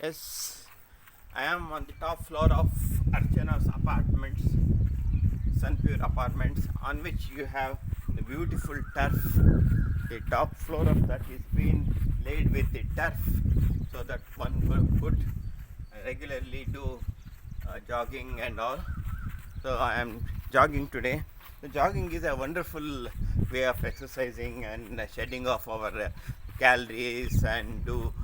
Yes, I am on the top floor of Archana's apartments, Sunpure apartments, on which you have the beautiful turf. The top floor of that is being laid with the turf so that one could regularly do jogging and all. So I am jogging today. The jogging is a wonderful way of exercising and shedding off our calories and do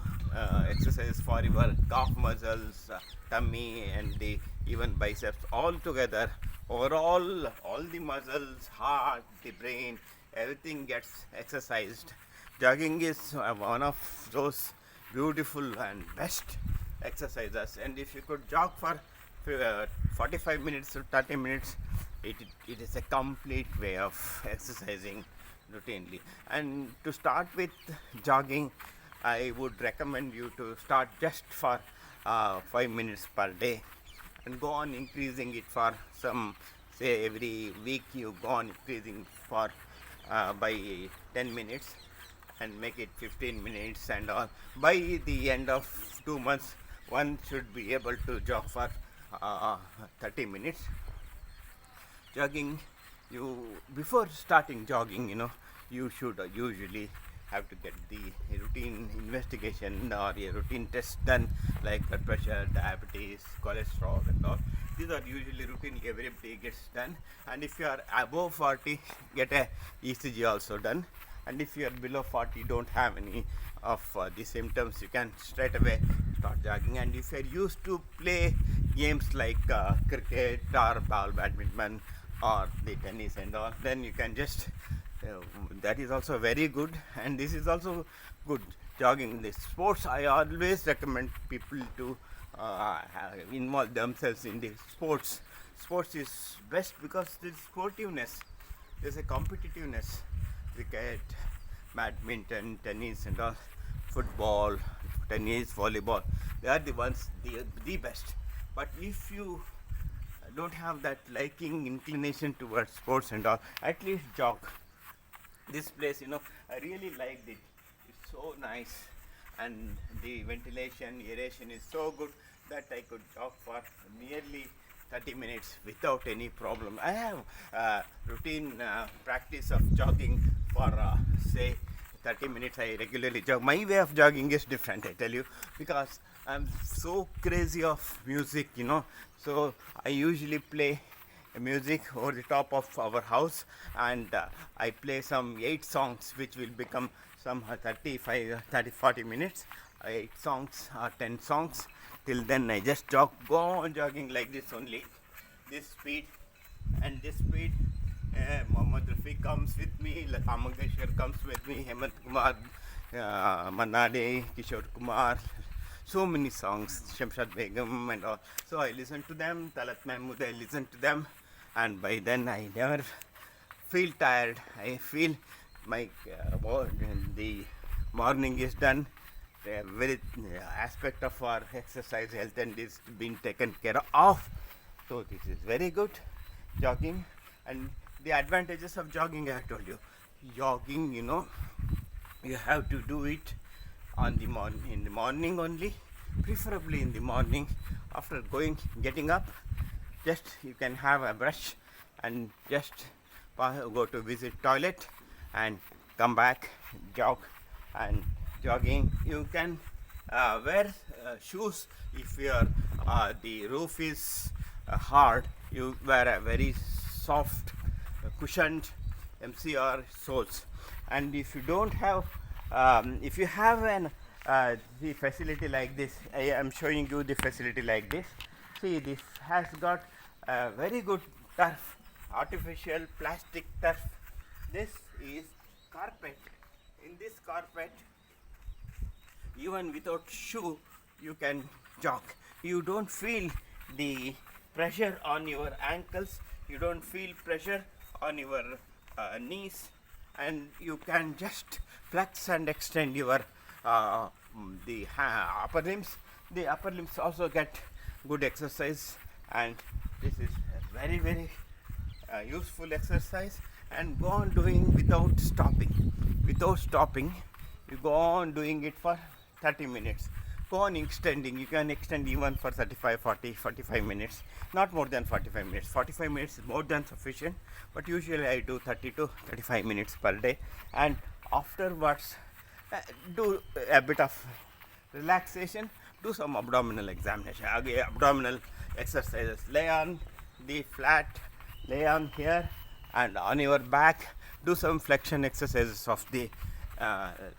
exercise for your calf muscles, tummy, and the even biceps all together. Overall, all the muscles, heart, the brain, everything gets exercised. Jogging is one of those beautiful and best exercises. And if you could jog for 45 minutes to 30 minutes, it is a complete way of exercising routinely. And to start with jogging, I would recommend you to start just for 5 minutes per day and go on increasing it for some, say every week you go on increasing for by 10 minutes and make it 15 minutes and all. By the end of 2 months, one should be able to jog for 30 minutes. Jogging, you before starting jogging, you should usually have to get the routine investigation or a routine test done, like blood pressure, diabetes, cholesterol, and all. These are usually routinely everybody gets done. And if you are above 40, get a ECG also done. And if you are below 40, don't have any of the symptoms, you can straight away start jogging. And if you are used to play games like cricket or ball badminton or the tennis and all, then you can just that is also very good. And this is also good. Jogging, the sports, I always recommend people to involve themselves in the sports is best because there's sportiveness, there's a competitiveness. Cricket, badminton, tennis and all, football, tennis, volleyball, they are the ones, the best. But if you don't have that liking, inclination towards sports and all, at least jog. This place, I really liked it. It's so nice, and the ventilation, aeration is so good that I could jog for nearly 30 minutes without any problem. I have routine practice of jogging for say 30 minutes. I regularly jog. My way of jogging is different, I tell you, because I'm so crazy of music, So I usually play music over the top of our house, and I play some 8 songs which will become some 40 minutes, 8 songs or 10 songs. Till then I just go on jogging like this only, this speed. And this speed, Mohammed Rafi comes with me, Lata Mangeshkar comes with me, Hemant Kumar, Manade, Kishore Kumar, so many songs, Shamshad Begum and all. So I listen to them, Talat Mahmood, I listen to them, and by then I never feel tired. I feel my the morning is done. The very aspect of our exercise health and is being taken care of. So this is very good, jogging. And the advantages of jogging, I have told you. Jogging, you have to do it in the morning only, preferably in the morning. After getting up, just you can have a brush and just go to visit toilet and come back, jog. And jogging, you can wear shoes. If your the roof is hard, you wear a very soft cushioned MCR soles. And if you don't have if you have the facility like this, I am showing you the facility like this. See, this has got a very good turf, artificial plastic turf. This is carpet. In this carpet, even without shoe, you can jog. You don't feel the pressure on your ankles, you don't feel pressure on your knees, and you can just flex and extend your upper limbs. The upper limbs also get good exercise, and this is a very, very useful exercise. And go on doing without stopping. You go on doing it for 30 minutes. go on extending. You can extend even for 35, 40, 45 minutes, not more than 45 minutes. 45 minutes is more than sufficient, but usually I do 30 to 35 minutes per day. And afterwards, do a bit of relaxation, do some abdominal examination, abdominal exercises. Lay on the flat, lay on here and on your back, do some flexion exercises of the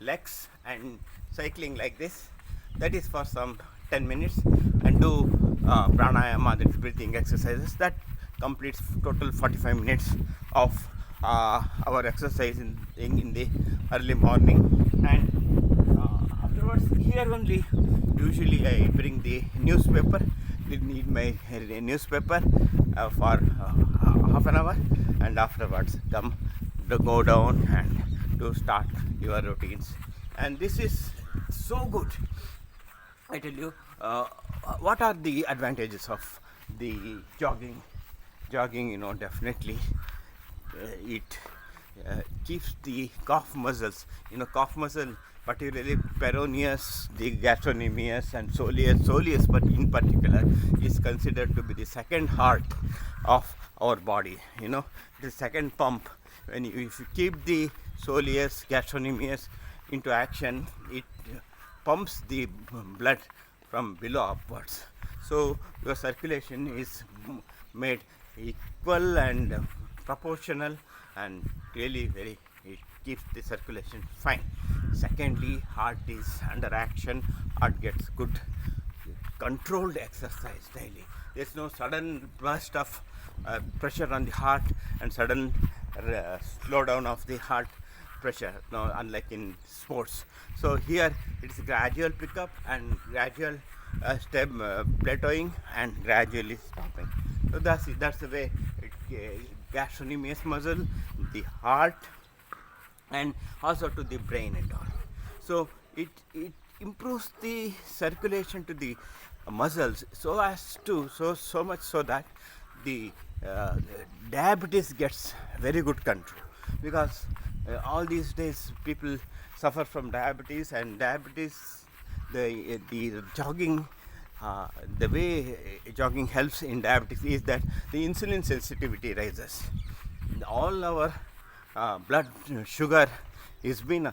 legs and cycling like this. That is for some 10 minutes, and do pranayama, that is breathing exercises. That completes total 45 minutes of our exercise in the early morning. And afterwards, here only usually I bring the newspaper. I need my newspaper for half an hour, and afterwards come to go down and to start your routines. And this is so good. I tell you, what are the advantages of the jogging? Jogging, definitely it keeps the calf muscles, calf muscle, particularly peroneus, the gastrocnemius and soleus, but in particular, is considered to be the second heart of our body. The second pump. If you keep the soleus, gastrocnemius into action, it pumps the blood from below upwards. So your circulation is made equal and proportional, and really it keeps the circulation fine. Secondly, heart is under action. Heart gets good controlled exercise daily. There's no sudden burst of pressure on the heart and sudden slowdown of the heart pressure, unlike in sports. So here it's gradual pickup and gradual step plateauing and gradually stopping. So that's the way gastrocnemius muscle, the heart, and also to the brain and all. So it improves the circulation to the muscles so much so that the diabetes gets very good control, because all these days people suffer from diabetes, and diabetes, the jogging, the way jogging helps in diabetes is that the insulin sensitivity rises. All our blood sugar is being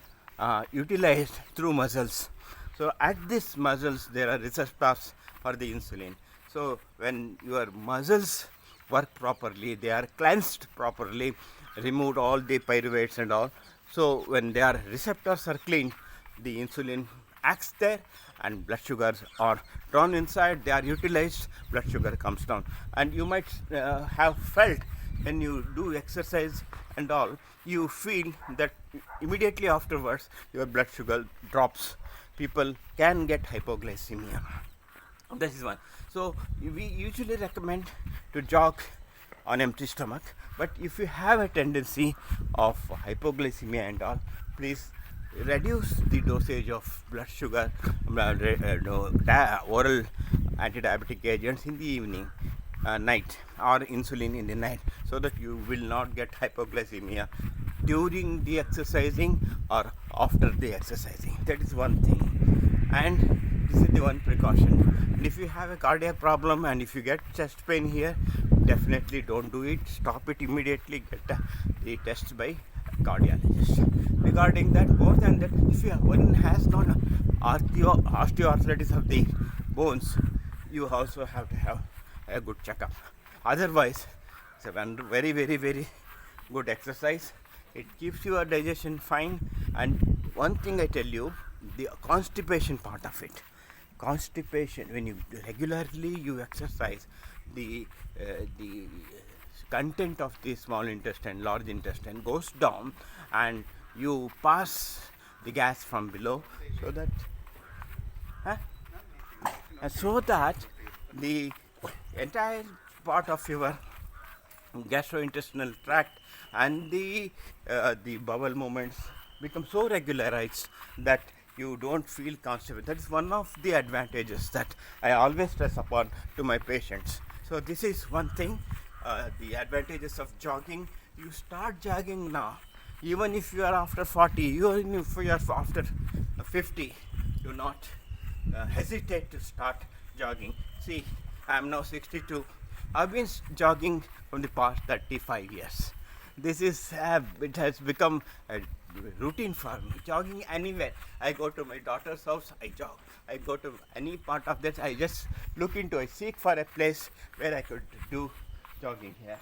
utilized through muscles. So at these muscles there are receptors for the insulin. So when your muscles work properly, they are cleansed properly, removed all the pyruvates and all. So when their receptors are cleaned, the insulin acts there and blood sugars are drawn inside, they are utilized, blood sugar comes down. And you might have felt when you do exercise and all, you feel that immediately afterwards your blood sugar drops. People can get hypoglycemia. That is one. So we usually recommend to jog on empty stomach, but if you have a tendency of hypoglycemia and all, please reduce the dosage of blood sugar, oral anti-diabetic agents in the evening, night, or insulin in the night, so that you will not get hypoglycemia during the exercising or after the exercising. That is one thing, and this is the one precaution. And if you have a cardiac problem and if you get chest pain here, definitely don't do it. Stop it immediately. Get the test by cardiologist. Regarding that, more than that, if one has got osteoarthritis of the bones, you also have to have a good checkup. Otherwise, it's a very good exercise. It keeps your digestion fine. And one thing I tell you, the constipation part of it. Constipation, when you regularly you exercise, the content of the small intestine, large intestine goes down, and you pass the gas from below, so that the entire part of your gastrointestinal tract and the bowel movements become so regularized that you don't feel constipated. That is one of the advantages that I always stress upon to my patients. So this is one thing, the advantages of jogging. You start jogging now, even if you are after 40, even if you are after 50, do not hesitate to start jogging. See, I'm now 62. I've been jogging from the past 35 years. This is it has become a routine for me. Jogging anywhere. I go to my daughter's house, I jog. I go to any part of that, I just I seek for a place where I could do jogging here.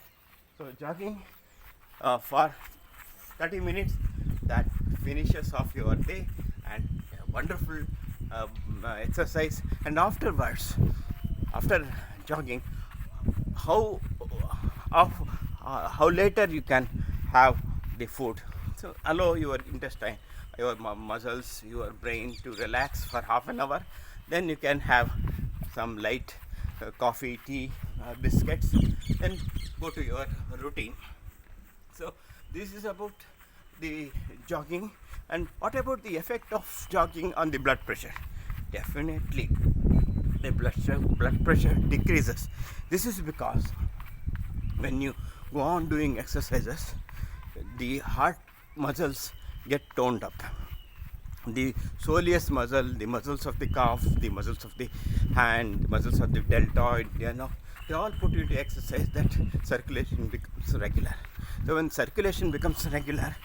So jogging for 30 minutes, that finishes off your day, and a wonderful exercise. And afterwards, after jogging, how how later you can have the food, so allow your intestine, your muscles, your brain to relax for half an hour. Then you can have some light coffee, tea, biscuits, then go to your routine. So this is about the jogging. And what about the effect of jogging on the blood pressure? Definitely the blood pressure decreases. This is because when you go on doing exercises, the heart muscles get toned up. The soleus muscle, the muscles of the calf, the muscles of the hand, the muscles of the deltoid, they all put into exercise, that circulation becomes regular. So when circulation becomes regular,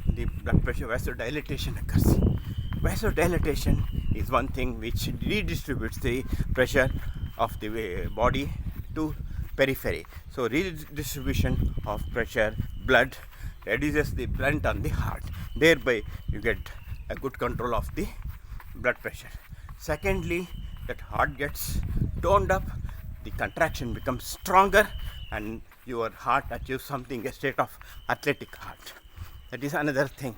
the blood pressure vasodilatation occurs. Vasodilatation is one thing which redistributes the pressure of the body to periphery. So redistribution of pressure, blood, reduces the brunt on the heart. Thereby you get a good control of the blood pressure. Secondly, that heart gets toned up, the contraction becomes stronger, and your heart achieves something, a state of athletic heart. That is another thing.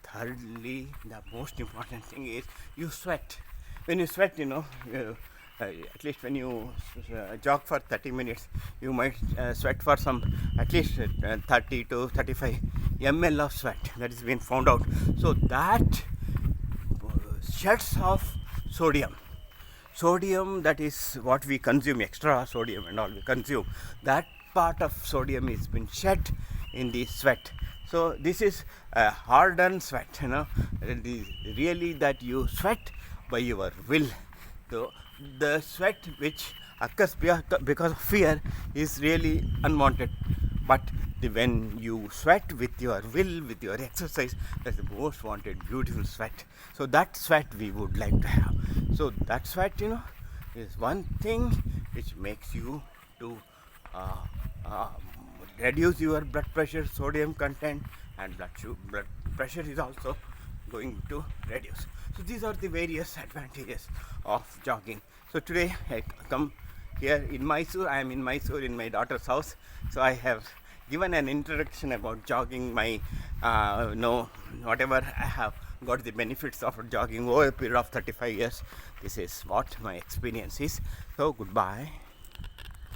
Thirdly, the most important thing is you sweat. When you sweat, at least when you jog for 30 minutes, you might sweat for some at least 30 to 35 ml of sweat. That has been found out. So that sheds off sodium. Sodium, that is what we consume, extra sodium and all we consume. That part of sodium is been shed in the sweat. So this is a hard-earned sweat. It is really that you sweat by your will. So the sweat which occurs because of fear is really unwanted. But when you sweat with your will, with your exercise, that's the most wanted, beautiful sweat. So that sweat we would like to have. So that sweat, is one thing which makes you to reduce your blood pressure, sodium content, and blood pressure is also going to reduce. So these are the various advantages of jogging. So today I come here in Mysore. I am in Mysore in my daughter's house. So I have given an introduction about jogging, my whatever I have got the benefits of jogging over a period of 35 years. This is what my experience is. So goodbye.